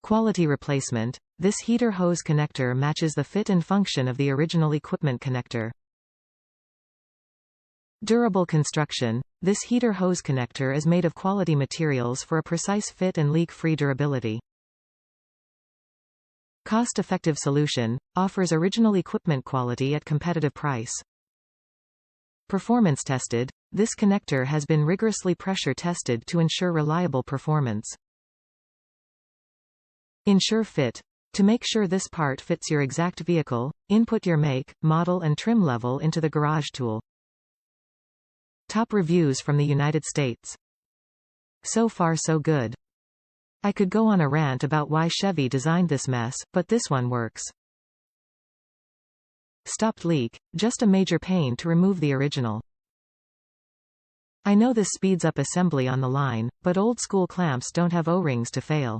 Quality replacement. This heater hose connector matches the fit and function of the original equipment connector. Durable construction. This heater hose connector is made of quality materials for a precise fit and leak-free durability. Cost-effective solution. Offers original equipment quality at competitive price. Performance tested. This connector has been rigorously pressure tested to ensure reliable performance. Ensure fit. To make sure this part fits your exact vehicle, input your make, model and trim level into the garage tool. Top reviews from the United States. So far so good. I could go on a rant about why Chevy designed this mess, but this one works. Stopped leak. Just a major pain to remove the original. I know this speeds up assembly on the line, but old school clamps don't have O-rings to fail.